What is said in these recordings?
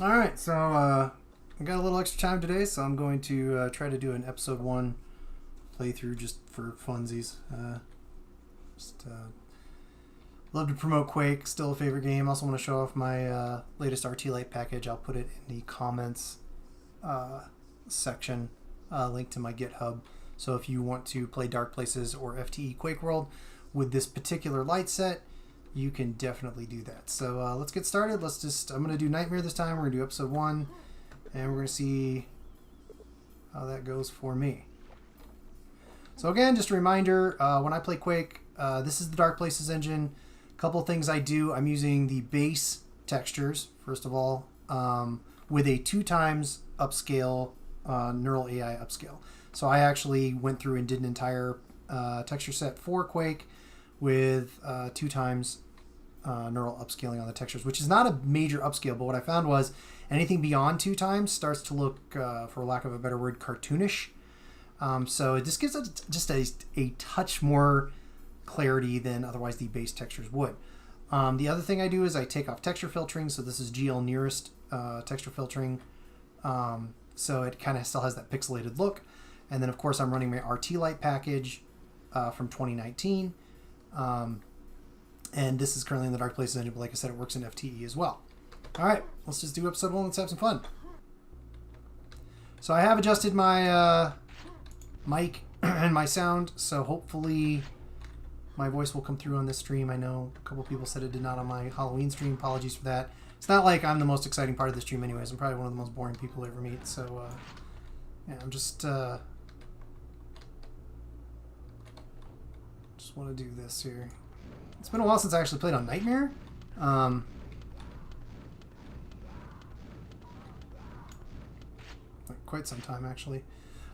All right, so I got a little extra time today, so I'm going to try to do an episode 1 playthrough just for funsies. Just love to promote Quake, still a favorite game. Also want to show off my latest RT Lite package. I'll put it in the comments section, link to my GitHub. So if you want to play Dark Places or FTE Quake World with this particular light set, you can definitely do that. So let's get started. I'm going to do Nightmare this time. We're going to do episode 1, and we're going to see how that goes for me. So again, just a reminder, when I play Quake, this is the Dark Places engine. A couple of things I do. I'm using the base textures, first of all, with a 2x upscale, neural AI upscale. So I actually went through and did an entire texture set for Quake with 2x neural upscaling on the textures, which is not a major upscale, but what I found was anything beyond 2x starts to look, for lack of a better word, cartoonish. So it just gives it just a touch more clarity than otherwise the base textures would. The other thing I do is I take off texture filtering, so this is GL nearest texture filtering, so it kind of still has that pixelated look. And then of course I'm running my RT Lite package from 2019. And this is currently in the Dark Places engine, but like I said, it works in FTE as well. All right, let's just do episode 1. Let's have some fun. So I have adjusted my mic and my sound, so hopefully my voice will come through on this stream. I know a couple people said it did not on my Halloween stream. Apologies for that. It's not like I'm the most exciting part of the stream anyways. I'm probably one of the most boring people you ever meet. So, yeah, I'm just want to do this here. It's been a while since I actually played on Nightmare. Quite some time, actually.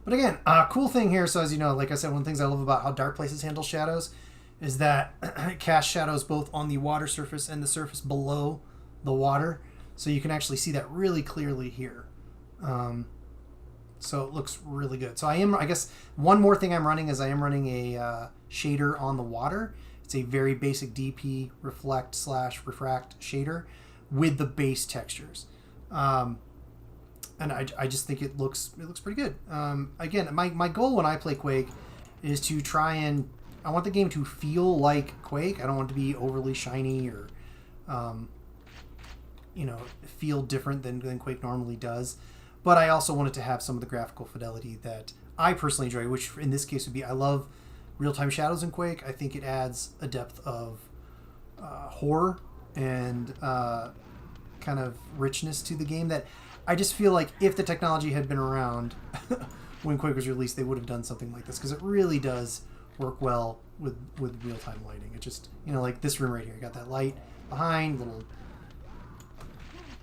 But again, cool thing here, so as you know, like I said, one of the things I love about how Dark Places handles shadows is that it casts shadows both on the water surface and the surface below the water. So you can actually see that really clearly here. So it looks really good. So I guess one more thing I'm running is I am running a shader on the water. It's a very basic DP reflect/refract shader with the base textures. And I just think it looks pretty good. Again, my goal when I play Quake is to try and I want the game to feel like Quake. I don't want it to be overly shiny or feel different than Quake normally does. But I also want it to have some of the graphical fidelity that I personally enjoy, which in this case would be I love real-time shadows in Quake. I think it adds a depth of horror and kind of richness to the game that I just feel like if the technology had been around when Quake was released, they would have done something like this, because it really does work well with real-time lighting. It just, like this room right here, you got that light behind,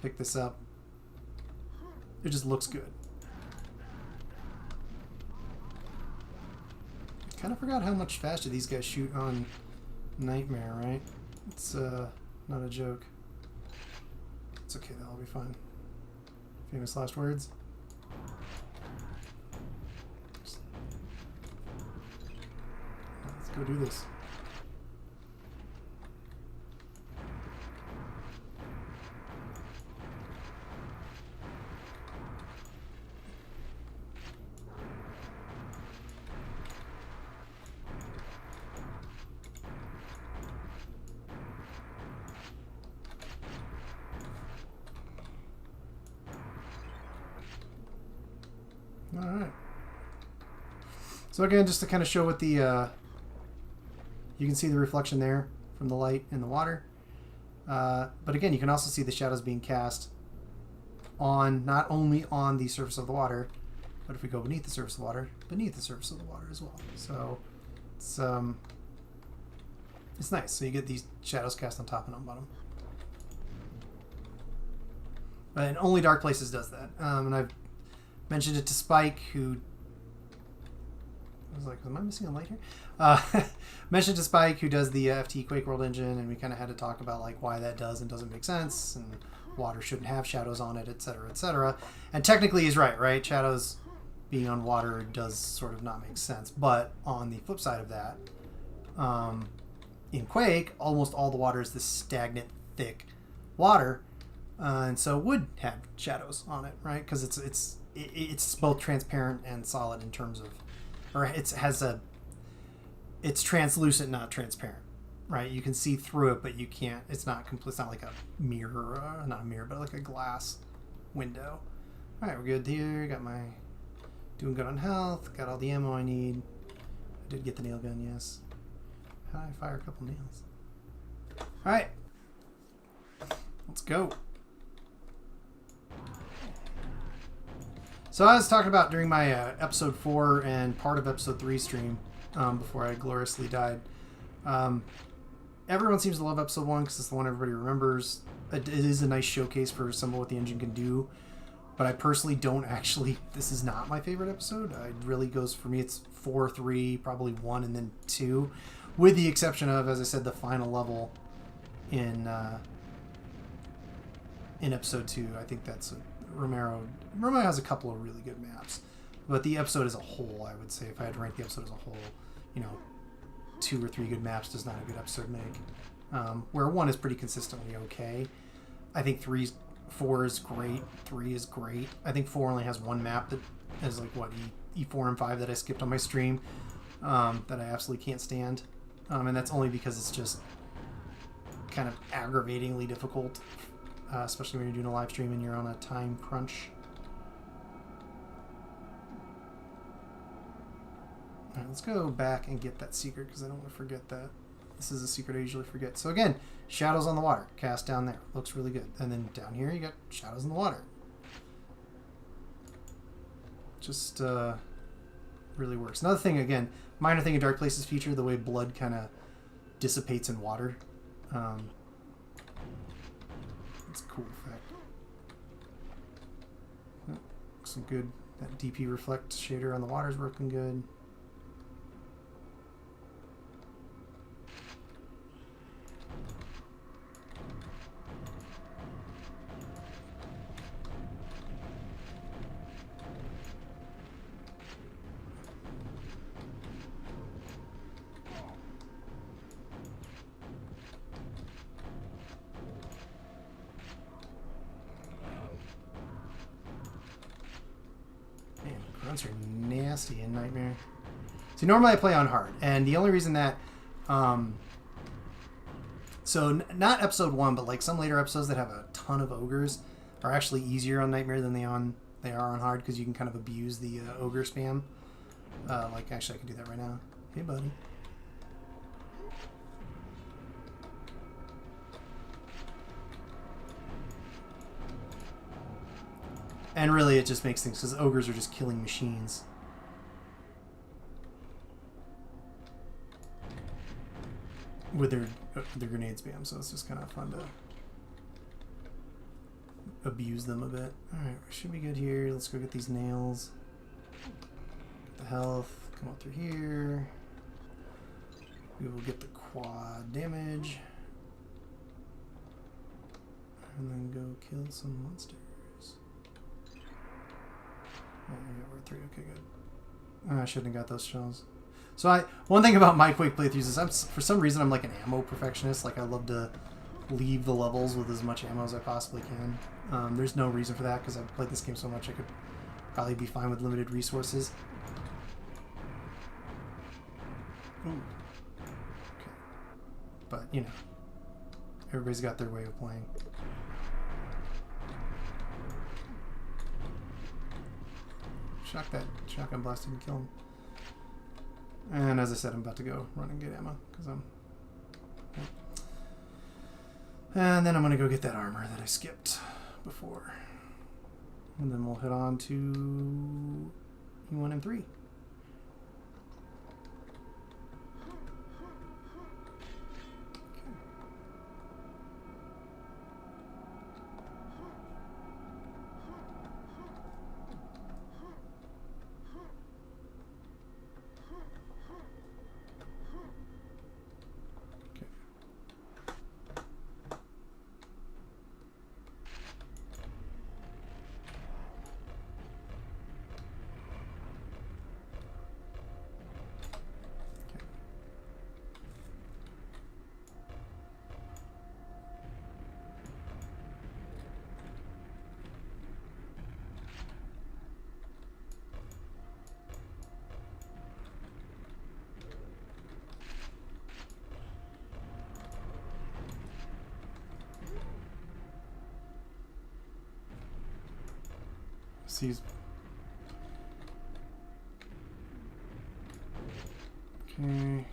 pick this up. It just looks good. Kind of forgot how much faster these guys shoot on Nightmare, right? It's not a joke. It's okay, that'll be fine. Famous last words. Let's go do this. All right. So again, just to kind of show what the you can see the reflection there from the light in the water. But again, you can also see the shadows being cast on not only on the surface of the water, but if we go beneath the surface of the water, beneath the surface of the water as well. So it's nice. So you get these shadows cast on top and on bottom. And only Dark Places does that. And I've mentioned it to Spike, who I was like, am I missing a light here? Mentioned to Spike, who does the FTE Quake World engine, and we kind of had to talk about like why that does and doesn't make sense, and water shouldn't have shadows on it, etc., etc. And technically, he's right? Shadows being on water does sort of not make sense. But on the flip side of that, in Quake, almost all the water is this stagnant, thick water, and so it would have shadows on it, right? Because it's both transparent and solid in terms of, or it's translucent, not transparent, right? You can see through it, but you can't. It's not complete. It's not like a mirror, not a mirror, but like a glass window. All right, we're good here. Got my doing good on health. Got all the ammo I need. I did get the nail gun, yes. How do I fire a couple nails? All right, let's go. So I was talking about during my episode 4 and part of episode 3 stream before I gloriously died. Everyone seems to love episode 1 because it's the one everybody remembers. It is a nice showcase for some of what the engine can do. But I personally don't actually... This is not my favorite episode. It really goes... For me, it's 4, 3, probably 1, and then 2. With the exception of, as I said, the final level in episode 2. I think that's... Romero has a couple of really good maps. But the episode as a whole, I would say, if I had to rank the episode as a whole, 2 or 3 good maps does not a good episode make. Where 1 is pretty consistently okay. I think 4 is great. 3 is great. I think 4 only has one map that is like, what, E4 and 5 that I skipped on my stream that I absolutely can't stand. And that's only because it's just kind of aggravatingly difficult, especially when you're doing a live stream and you're on a time crunch. All right, let's go back and get that secret because I don't want to forget that. This is a secret I usually forget. So again, shadows on the water. Cast down there. Looks really good. And then down here you got shadows in the water. Just really works. Another thing, again, minor thing in Dark Places feature, the way blood kind of dissipates in water. It's a cool effect. Some good. That DP reflect shader on the water is working good. Grunts are nasty in Nightmare. See, normally I play on hard, and the only reason that, so not episode 1, but like some later episodes that have a ton of ogres are actually easier on Nightmare than they are on hard because you can kind of abuse the ogre spam. Like, actually, I can do that right now. Hey, buddy. And really, it just makes things, because ogres are just killing machines. With their grenade spam, so it's just kind of fun to abuse them a bit. Alright, we should be good here. Let's go get these nails. Get the health. Come up through here. We will get the quad damage. And then go kill some monsters. Oh, yeah, we're at 3. Okay, good. I shouldn't have got those shells. So one thing about my Quake playthroughs is for some reason I'm like an ammo perfectionist. Like I love to leave the levels with as much ammo as I possibly can. There's no reason for that because I've played this game so much I could probably be fine with limited resources. Ooh. Okay. But, everybody's got their way of playing. Shock that shotgun blast didn't kill him. And as I said, I'm about to go run and get ammo because I'm. And then I'm gonna go get that armor that I skipped before, and then we'll head on to E1 and 3. See. Okay.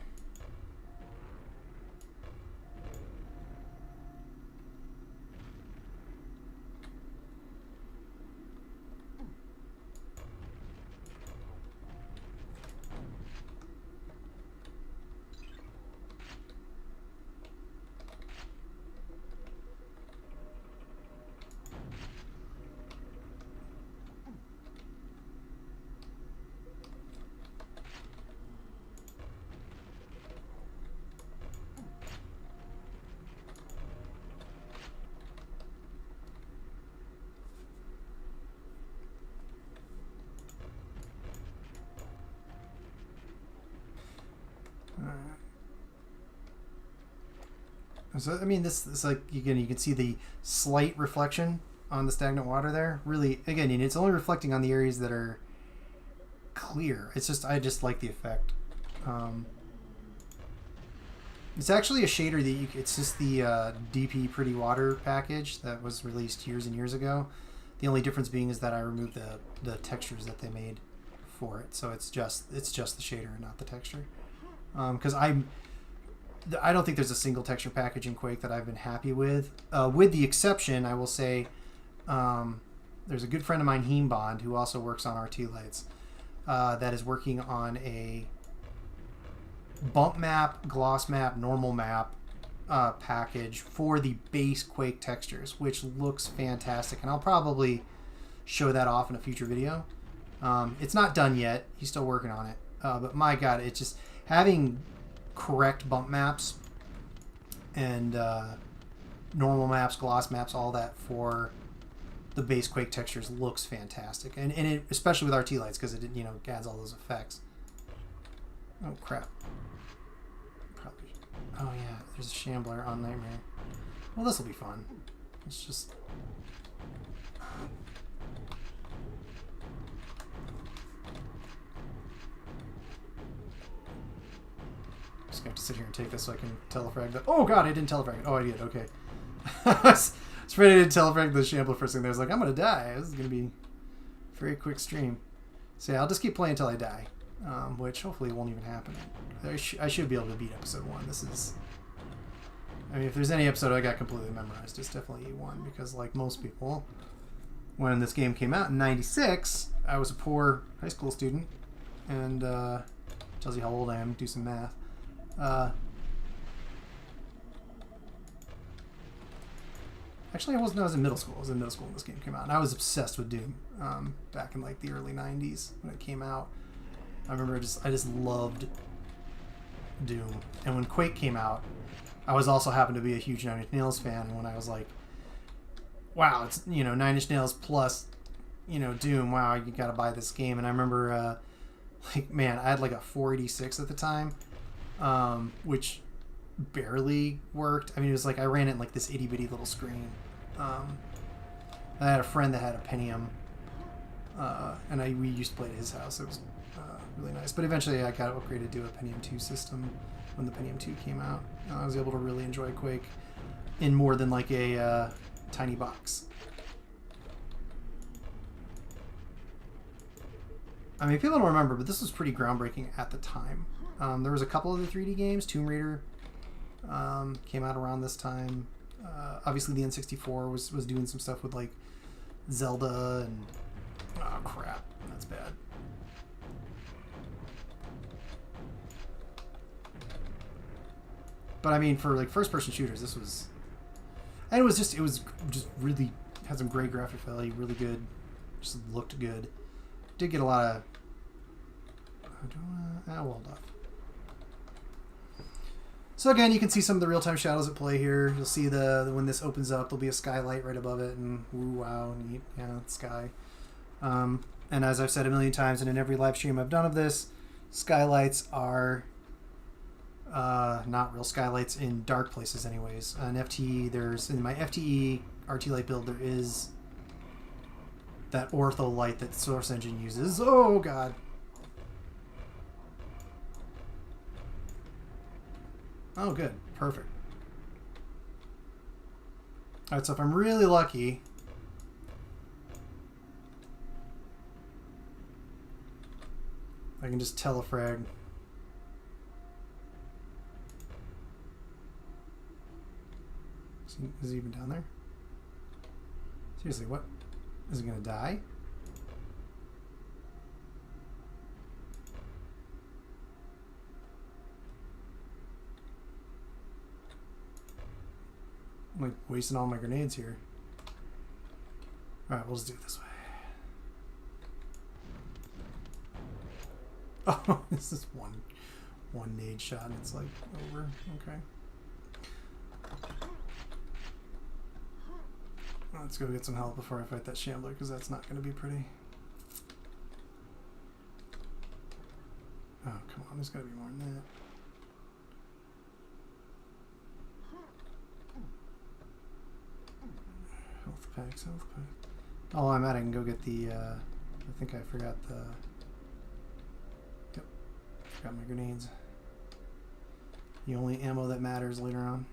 So, I mean, this is like, again, you can see the slight reflection on the stagnant water there. Really, again, it's only reflecting on the areas that are clear. It's just, I just like the effect. It's actually a shader that it's just the DP Pretty Water package that was released years and years ago. The only difference being is that I removed the textures that they made for it. So it's just the shader and not the texture. Because I don't think there's a single texture package in Quake that I've been happy with the exception, I will say, there's a good friend of mine, Heembond, who also works on RT Lights, that is working on a bump map, gloss map, normal map package for the base Quake textures, which looks fantastic, and I'll probably show that off in a future video. It's not done yet. He's still working on it, but my God, it's just having correct bump maps and normal maps, gloss maps, all that for the base Quake textures looks fantastic, and it, especially with RT Lights, because it adds all those effects. Oh crap! Probably. Oh yeah, there's a Shambler on Nightmare. Well, this will be fun. It's just. Just gonna have to sit here and take this so I can telefrag the. Oh god, I didn't telefrag. Oh, I did. Okay. I was afraid I didn't telefrag the Shambler first thing. There, I was like, I'm gonna die. This is gonna be a very quick stream. So yeah, I'll just keep playing until I die, which hopefully won't even happen. I should be able to beat episode 1. This is. I mean, if there's any episode I got completely memorized, it's definitely E1, because like most people, when this game came out in '96, I was a poor high school student, and tells you how old I am. Do some math. Actually, I wasn't. I was in middle school. I was in middle school when this game came out, and I was obsessed with Doom back in like the early '90s when it came out. I remember I just loved Doom, and when Quake came out, I was also happened to be a huge Nine Inch Nails fan, and when I was like, "Wow, it's Nine Inch Nails plus Doom. Wow, you got to buy this game." And I remember, like, man, I had like a 486 at the time. Which barely worked. I mean, it was like I ran it in like this itty bitty little screen. I had a friend that had a Pentium, and we used to play at his house. It was really nice. But eventually, I got upgraded to a Pentium 2 system when the Pentium 2 came out. I was able to really enjoy Quake in more than like a tiny box. I mean, people don't remember, but this was pretty groundbreaking at the time. There was a couple of the 3D games. Tomb Raider came out around this time. Obviously, the N64 was doing some stuff with like Zelda and oh crap, that's bad. But I mean, for like first-person shooters, this was, and it was just really had some great graphic fidelity, really good, just looked good. Did get a lot of. We'll hold off. So again, you can see some of the real-time shadows at play here. You'll see when this opens up, there'll be a skylight right above it, and ooh, wow, neat, yeah, sky. And as I've said a million times, and in every live stream I've done of this, skylights are not real skylights in dark places, anyways. In FTE, in my FTE RT Light build, there is that ortho light that Source Engine uses. Oh god. Oh, good. Perfect. Alright, so if I'm really lucky, I can just telefrag. Is he even down there? Seriously, what? Is he gonna die? I'm like wasting all my grenades here. Alright, we'll just do it this way. Oh, this is one nade shot and it's like over. Okay. Let's go get some help before I fight that shambler, because that's not going to be pretty. Oh, come on. There's got to be more than that. Health packs, health packs. Oh, I'm at. I can go get the, I think I forgot the... Yep. Forgot my grenades. The only ammo that matters later on.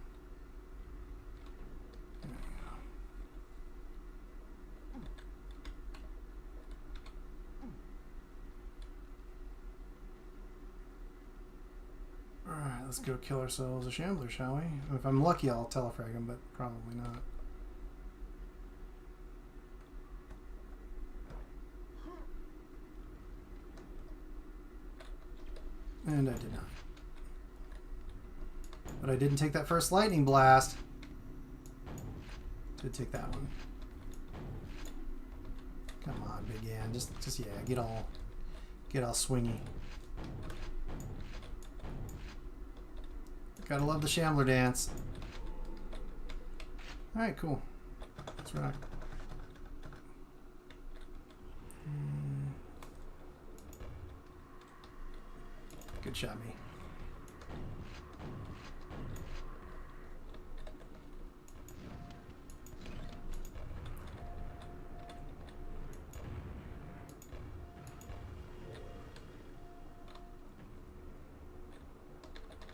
Let's go kill ourselves a shambler, shall we? If I'm lucky, I'll telefrag him, but probably not. And I did not. But I didn't take that first lightning blast. Did take that one. Come on, Big Yan. Just yeah, get all swingy. Gotta love the shambler dance. Alright, cool. Let's rock. Good shot, me.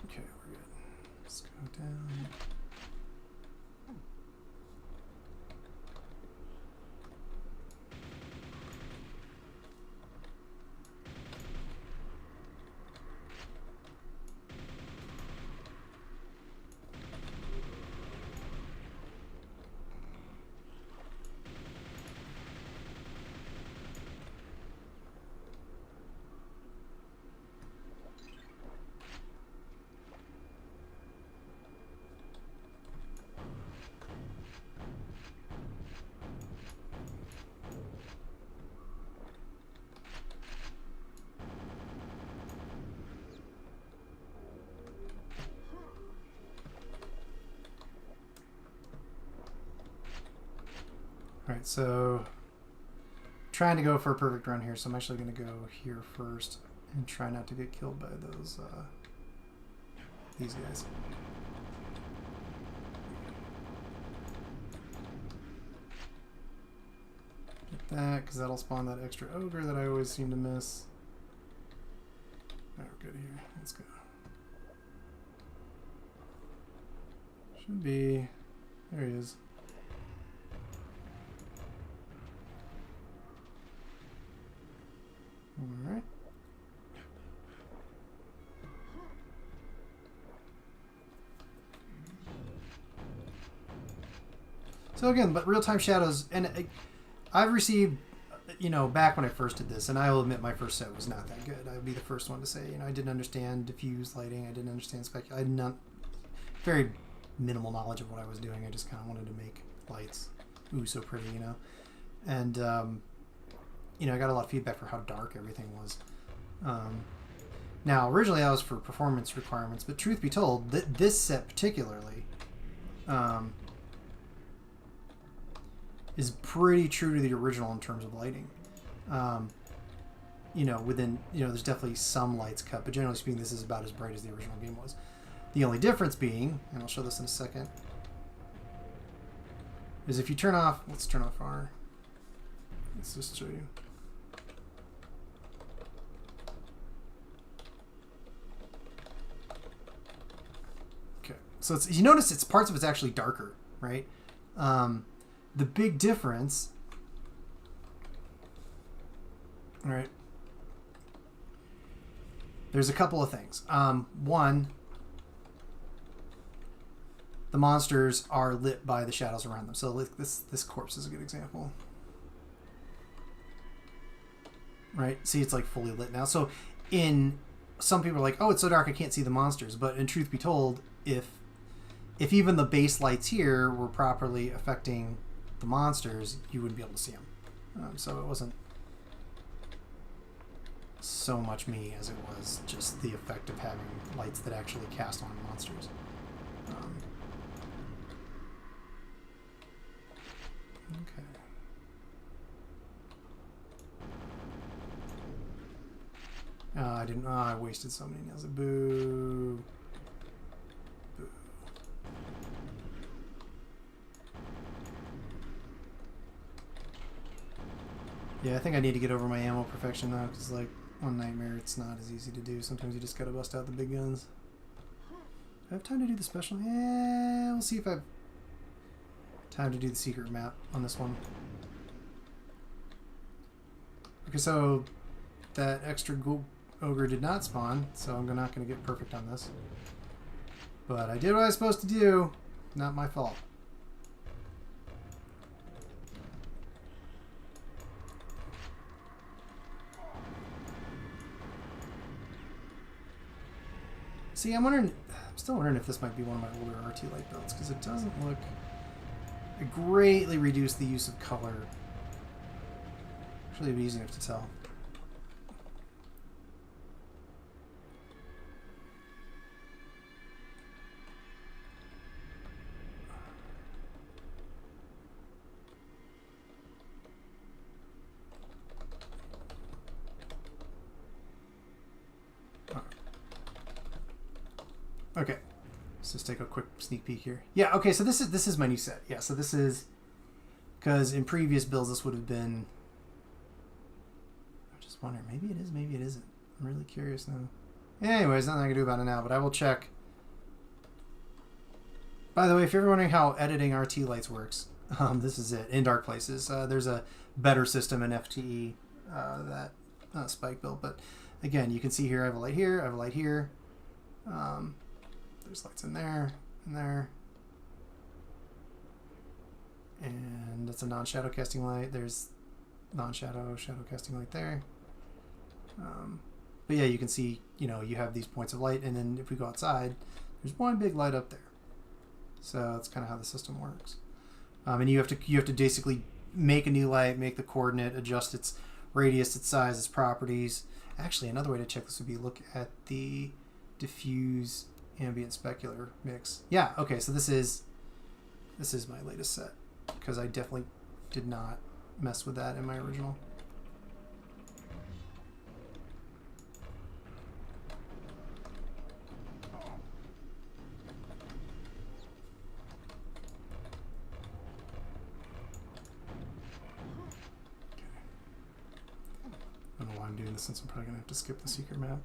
Okay, we're good. Let's go down. Alright, so trying to go for a perfect run here, so I'm actually going to go here first and try not to get killed by those these guys. Get that, because that'll spawn that extra ogre that I always seem to miss. Alright, we're good here. Let's go. Should be... There he is. Alright. So again, but real-time shadows, and I've received, you know, back when I first did this, and I will admit my first set was not that good. I would be the first one to say, you know, I didn't understand diffuse lighting, I didn't understand I had not very minimal knowledge of what I was doing. I just kind of wanted to make lights. Ooh, so pretty, you know. And you know, I got a lot of feedback for how dark everything was. Now, originally I was for performance requirements, but truth be told, this set particularly is pretty true to the original in terms of lighting. You know, within, you know, there's definitely some lights cut, but generally speaking, this is about as bright as the original game was. The only difference being, and I'll show this in a second, is if you turn off, let's turn off our, let's just show you. Okay, so it's, you notice it's parts of it's actually darker, right? The big difference, all right, there's a couple of things. One, the monsters are lit by the shadows around them. So this corpse is a good example. Right? See, it's like fully lit now. So some people are like, oh, it's so dark I can't see the monsters. But in truth be told, if even the base lights here were properly affecting the monsters, you wouldn't be able to see them. So it wasn't so much me as it was just the effect of having lights that actually cast on monsters. Okay. I didn't. I wasted so many nails. Boo. Boo. Yeah, I think I need to get over my ammo perfection though, because like on Nightmare, it's not as easy to do. Sometimes you just gotta bust out the big guns. Do I have time to do the special? Yeah, we'll see if I have time to do the secret map on this one. Okay, so that extra ogre did not spawn, so I'm not going to get perfect on this. But I did what I was supposed to do. Not my fault. See, I'm still wondering if this might be one of my older RT light builds, because it doesn't look... It greatly reduced the use of color. Actually, it'd be easy enough to tell. Okay, let's just take a quick sneak peek here. Yeah, okay, so this is my new set. Yeah, so this is, because in previous builds this would have been, I'm just wondering, maybe it is, maybe it isn't. I'm really curious now. Anyways, nothing I can do about it now, but I will check. By the way, if you're wondering how editing RT lights works, this is it, in Dark Places. There's a better system in FTE, that Spike built, but again, you can see here I have a light here, I have a light here. There's lights in there, and that's a non-shadow casting light. There's non-shadow, shadow casting light there. But yeah, you can see, you know, you have these points of light, and then if we go outside, there's one big light up there. So that's kind of how the system works. And you have to basically make a new light, make the coordinate, adjust its radius, its size, its properties. Actually, another way to check this would be look at the diffuse ambient specular mix. Yeah, okay, so this is my latest set, because I definitely did not mess with that in my original. I don't know why I'm doing this, since I'm probably gonna have to skip the secret map.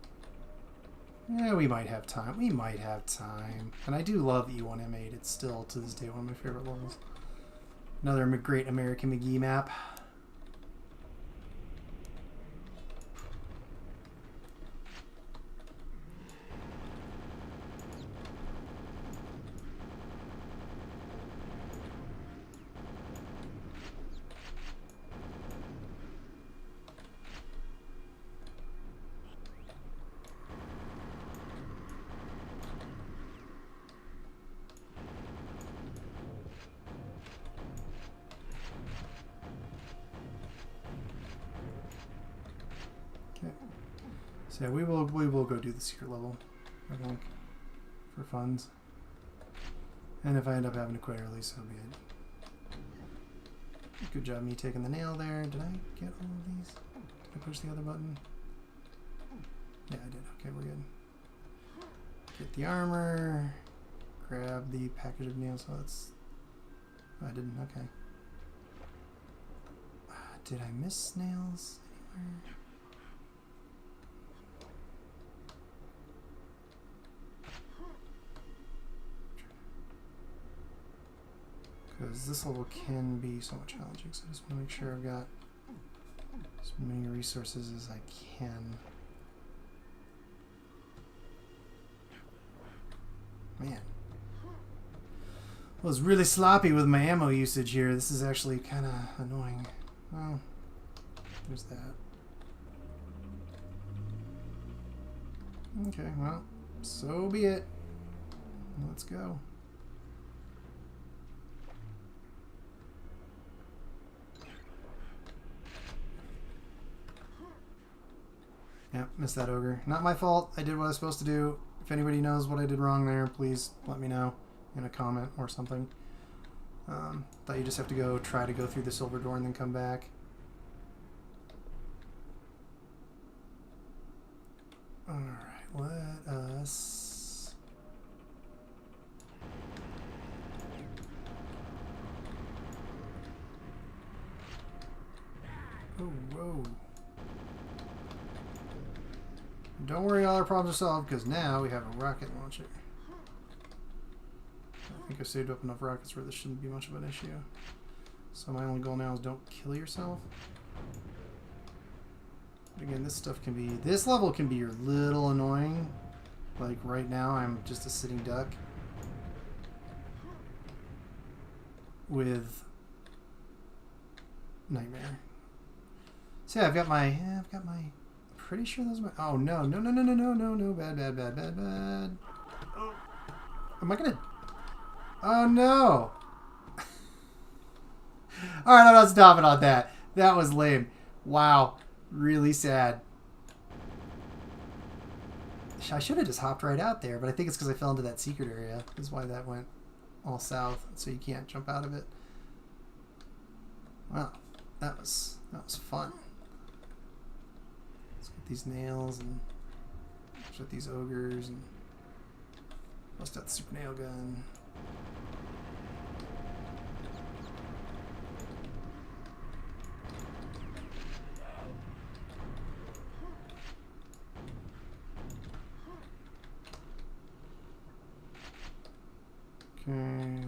Yeah, we might have time. We might have time. And I do love E1 M8. It's still, to this day, one of my favorite levels. Another great American McGee map. So yeah, we will go do the secret level, I think, for funds. And if I end up having to quit early, so be it. Good job me taking the nail there. Did I get all of these? Did I push the other button? Yeah, I did. Okay, we're good. Get the armor. Grab the package of nails. Oh, that's... I didn't. Okay. Did I miss nails anywhere? Because this level can be somewhat challenging, so I just want to make sure I've got as many resources as I can. was really sloppy with my ammo usage here. This is actually kind of annoying. Oh, there's that. Okay, well, so be it. Let's go. Yep, missed that ogre. Not my fault. I did what I was supposed to do. If anybody knows what I did wrong there, please let me know in a comment or something. Thought you just have to try to go through the silver door and then come back. Alright, let us... Oh, whoa. Don't worry, all our problems are solved, because now we have a rocket launcher. I think I saved up enough rockets where this shouldn't be much of an issue. So my only goal now is don't kill yourself. But again, this stuff can be... This level can be a little annoying. Like right now, I'm just a sitting duck. With... Nightmare. So yeah, I've got my... Pretty sure those are my... Oh, no. No. Bad. Am I gonna... Oh, no. Alright, I'm not stopping on that. That was lame. Wow. Really sad. I should have just hopped right out there, but I think it's because I fell into that secret area. That's why that went all south, so you can't jump out of it. Wow. That was fun. Let's get these nails and shut these ogres and bust out the super nail gun. Okay.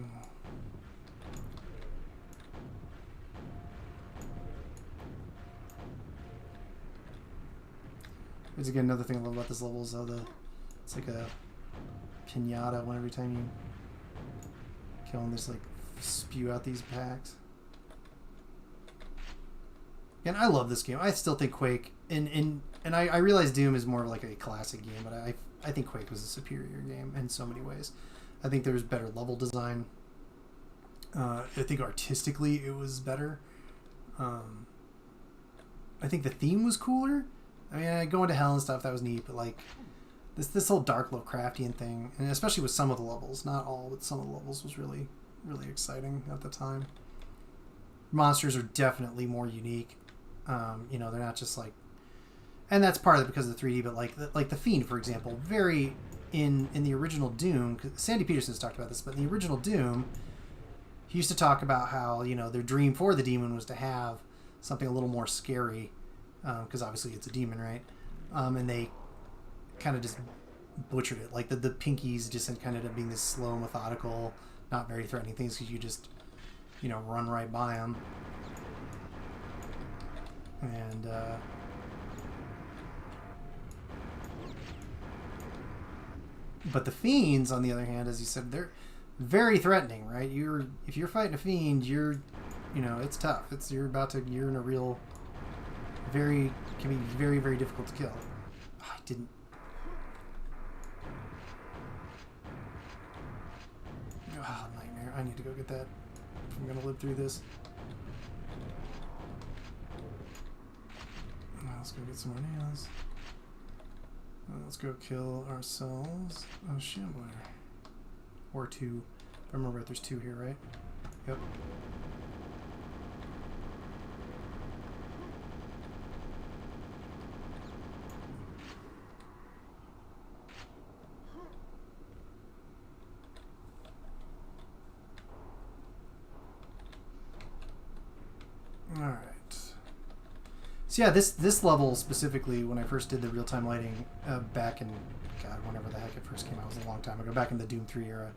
There's again another thing I love about this level is how it's like a pinata when every time you kill them, just like spew out these packs. And I love this game. I still think Quake and I realize Doom is more of like a classic game, but I think Quake was a superior game in so many ways. I think there's better level design. I think artistically it was better. I think the theme was cooler. I mean, going to hell and stuff, that was neat, but like this whole dark Lovecraftian thing, and especially with some of the levels, not all, but some of the levels was really, really exciting at the time. Monsters are definitely more unique. You know, they're not just like, and that's part of it because of the 3D, but like the Fiend, for example, very in the original Doom, Sandy Peterson's talked about this, but in the original Doom, he used to talk about how, you know, their dream for the demon was to have something a little more scary, because obviously it's a demon, right? And they kind of just butchered it. Like the pinkies just kind of ended up being this slow, methodical, not very threatening things because you just, you know, run right by them. And but the fiends, on the other hand, as you said, they're very threatening, right? If you're fighting a fiend, you know, it's tough. You're in a real, can be very, very difficult to kill. Oh, I didn't. Oh, nightmare. I need to go get that if I'm gonna live through this. Let's go get some more nails. Let's go kill ourselves a shambler. Or two. If I remember right, there's two here, right? Yep. Alright. So yeah, this level specifically, when I first did the real-time lighting back in, God, whenever the heck it first came out, it was a long time ago, back in the Doom 3 era,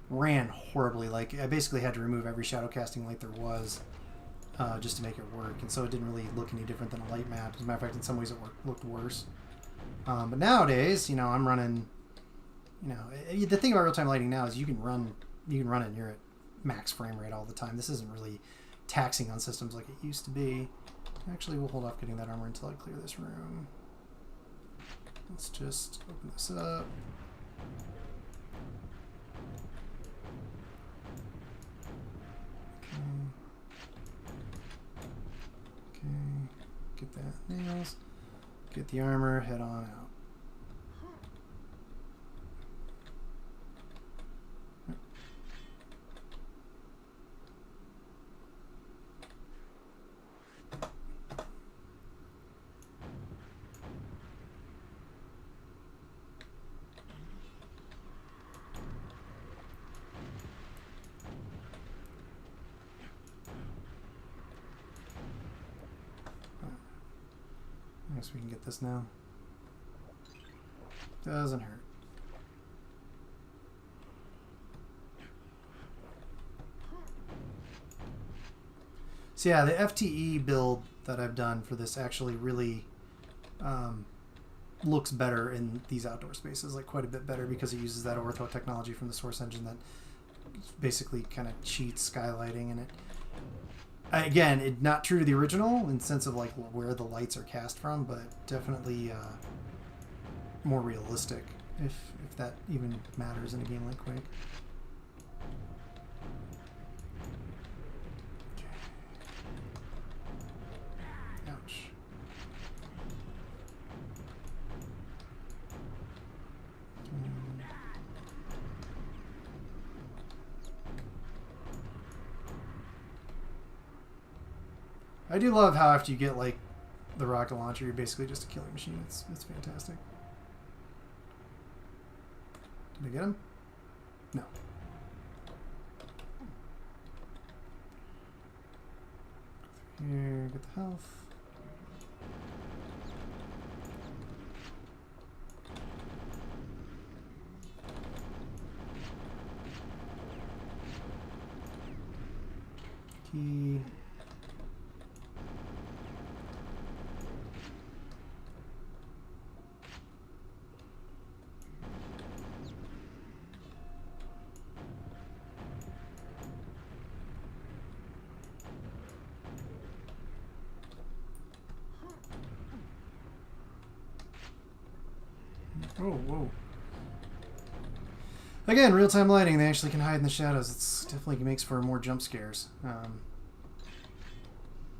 ran horribly. Like, I basically had to remove every shadow casting light there was just to make it work, and so it didn't really look any different than a light map. As a matter of fact, in some ways it looked worse. But nowadays, you know, I'm running, you know, the thing about real-time lighting now is you can run you can run it and you're at max frame rate all the time. This isn't really taxing on systems like it used to be. Actually, we'll hold off getting that armor until I clear this room. Let's just open this up. Okay, get that nails, get the armor, head on out. I guess we can get this now. Doesn't hurt. So yeah, the FTE build that I've done for this actually really looks better in these outdoor spaces, like quite a bit better, because it uses that ortho technology from the Source engine that basically kind of cheats skylighting, and it again, not true to the original in the sense of like where the lights are cast from, but definitely more realistic, if that even matters in a game like Quake. Ouch. I do love how after you get like the rocket launcher, you're basically just a killing machine. It's fantastic. Did I get him? No. Here, get the health. Key. Oh, whoa. Again, real-time lighting, they actually can hide in the shadows. It's definitely makes for more jump scares.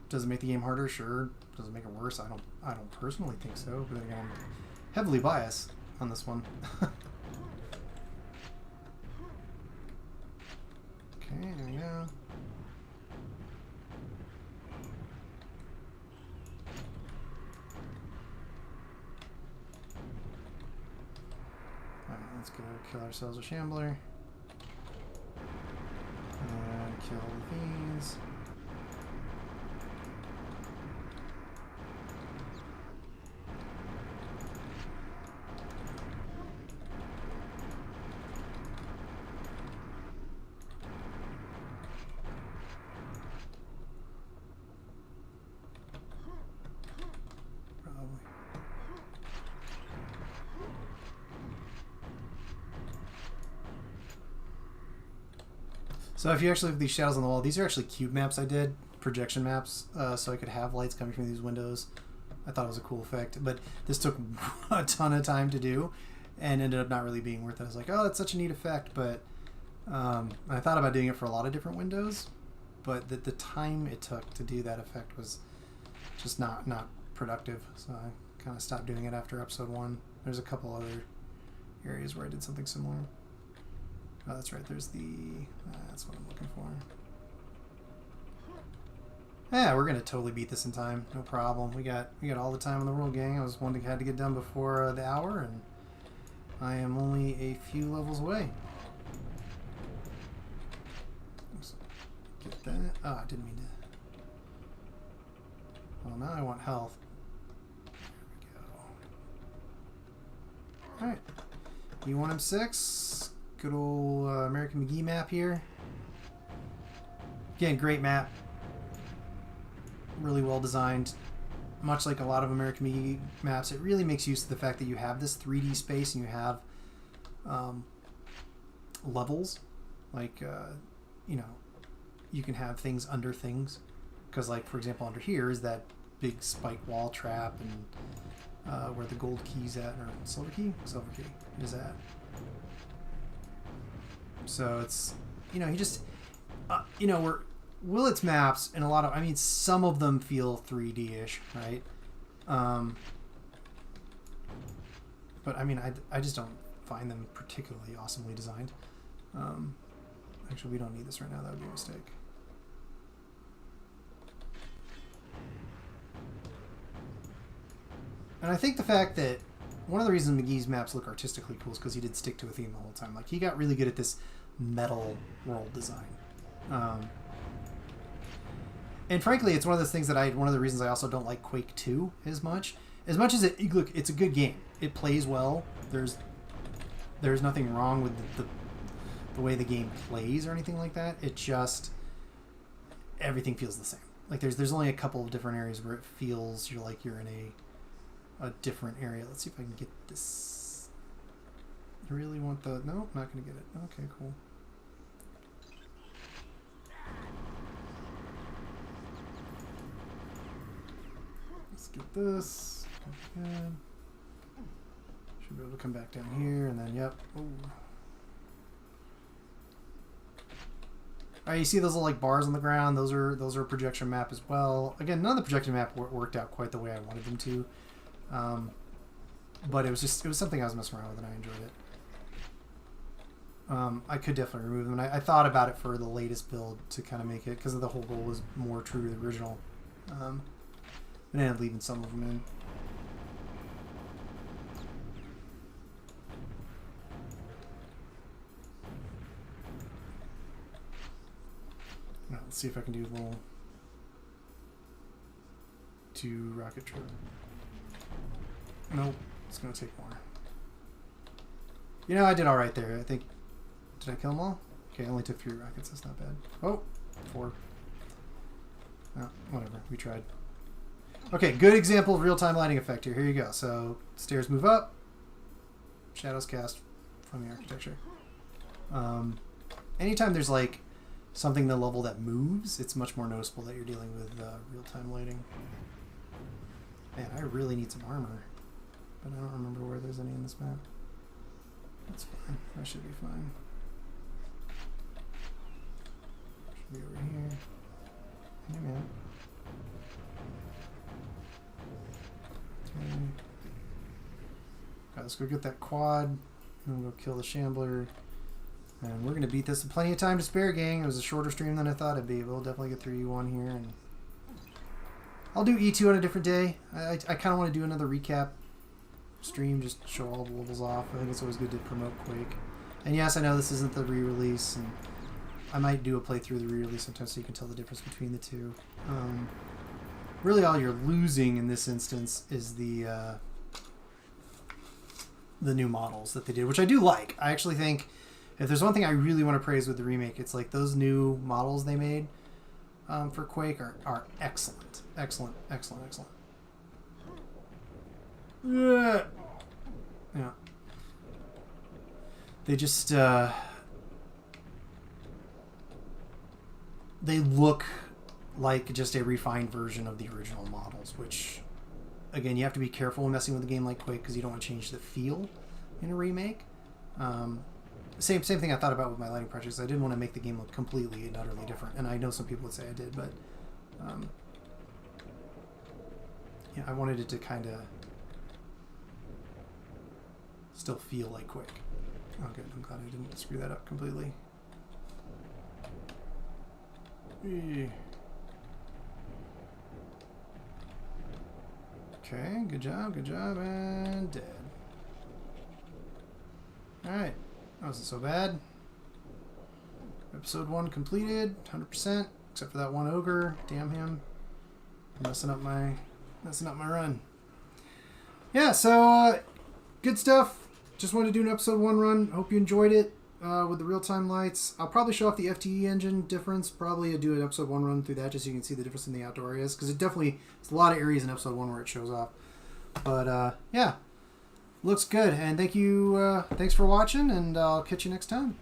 Does it make the game harder? Sure. Does it make it worse? I don't personally think so, but again, I'm heavily biased on this one. Okay, there we go. Let's go kill ourselves a Shambler. And kill these. So if you actually look at these shadows on the wall, these are actually cube maps I did, projection maps, so I could have lights coming from these windows. I thought it was a cool effect, but this took a ton of time to do and ended up not really being worth it. I was like, oh, that's such a neat effect, but I thought about doing it for a lot of different windows, but the time it took to do that effect was just not productive, so I kind of stopped doing it after episode 1. There's a couple other areas where I did something similar. Oh, that's right. There's the... that's what I'm looking for. Yeah, we're gonna totally beat this in time. No problem. We got all the time in the world, gang. I was one that had to get done before the hour, and I am only a few levels away. Oops. Get that. Oh, I didn't mean to. Well, now I want health. There we go. All right. E1 M6. Good old American McGee map here. Again, great map. Really well designed. Much like a lot of American McGee maps, it really makes use of the fact that you have this 3D space and you have levels Like, you know, you can have things under things. Because, like, for example, under here is that big spike wall trap, and where the gold key's at, or silver key is at. So it's, you know, you just, you know, Willett's maps, and a lot of, I mean, some of them feel 3D-ish, right? But I mean, I just don't find them particularly awesomely designed. Actually, we don't need this right now. That would be a mistake. And I think the fact that one of the reasons McGee's maps look artistically cool is because he did stick to a theme the whole time. Like, he got really good at this metal world design. And frankly, it's one of those things that one of the reasons I also don't like Quake 2 as much. As much as look, it's a good game. It plays well. There's nothing wrong with the way the game plays or anything like that. It just, everything feels the same. Like, there's only a couple of different areas where it feels you're in a different area. Let's see if I can get this. I really want the... No, not going to get it. Okay, cool. Let's get this. Good. Should be able to come back down here, and then, yep. Ooh. Alright, you see those little, like, bars on the ground? Those are a projection map as well. Again, none of the projection map worked out quite the way I wanted them to. But it was something I was messing around with, and I enjoyed it. I could definitely remove them, and I thought about it for the latest build to kind of make it, because the whole goal was more true to the original. And I ended up leaving some of them in. Now, let's see if I can do a little 2 rocket trip. Nope, it's going to take more. You know, I did alright there. I think... Did I kill them all? Okay, I only took 3 rockets. That's not bad. Oh, 4. Oh, whatever. We tried. Okay, good example of real-time lighting effect here. Here you go. So, stairs move up. Shadows cast from the architecture. Anytime there's, like, something in the level that moves, it's much more noticeable that you're dealing with real-time lighting. Man, I really need some armor. But I don't remember where there's any in this map. That's fine. That should be fine. Should be over here. Hey, man. Okay. Alright, let's go get that quad. And we'll go kill the Shambler. And we're going to beat this with plenty of time to spare, gang. It was a shorter stream than I thought it'd be. We'll definitely get through E1 here. And I'll do E2 on a different day. I kind of want to do another recap stream, just show all the levels off. I think it's always good to promote Quake. And yes, I know this isn't the re-release, and I might do a playthrough of the re-release sometimes so you can tell the difference between the two. Really all you're losing in this instance is the new models that they did, which I do like. I actually think if there's one thing I really want to praise with the remake, it's like those new models they made for Quake are excellent. Excellent, excellent, excellent. Yeah. They just they look like just a refined version of the original models, which again, you have to be careful when messing with a game like Quake because you don't want to change the feel in a remake. Same thing I thought about with my lighting projects. I didn't want to make the game look completely and utterly different, and I know some people would say I did, but yeah, I wanted it to kind of still feel like Quake. Oh good, I'm glad I didn't screw that up completely. Okay, good job, and dead. Alright, that wasn't so bad. Episode 1 completed, 100%, except for that one ogre. Damn him. Messing up my run. Yeah, so good stuff. Just wanted to do an episode 1 run. Hope you enjoyed it with the real-time lights. I'll probably show off the FTE engine difference. Probably do an episode 1 run through that just so you can see the difference in the outdoor areas. Because it's a lot of areas in episode 1 where it shows off. But yeah, looks good. And thank you. Thanks for watching, and I'll catch you next time.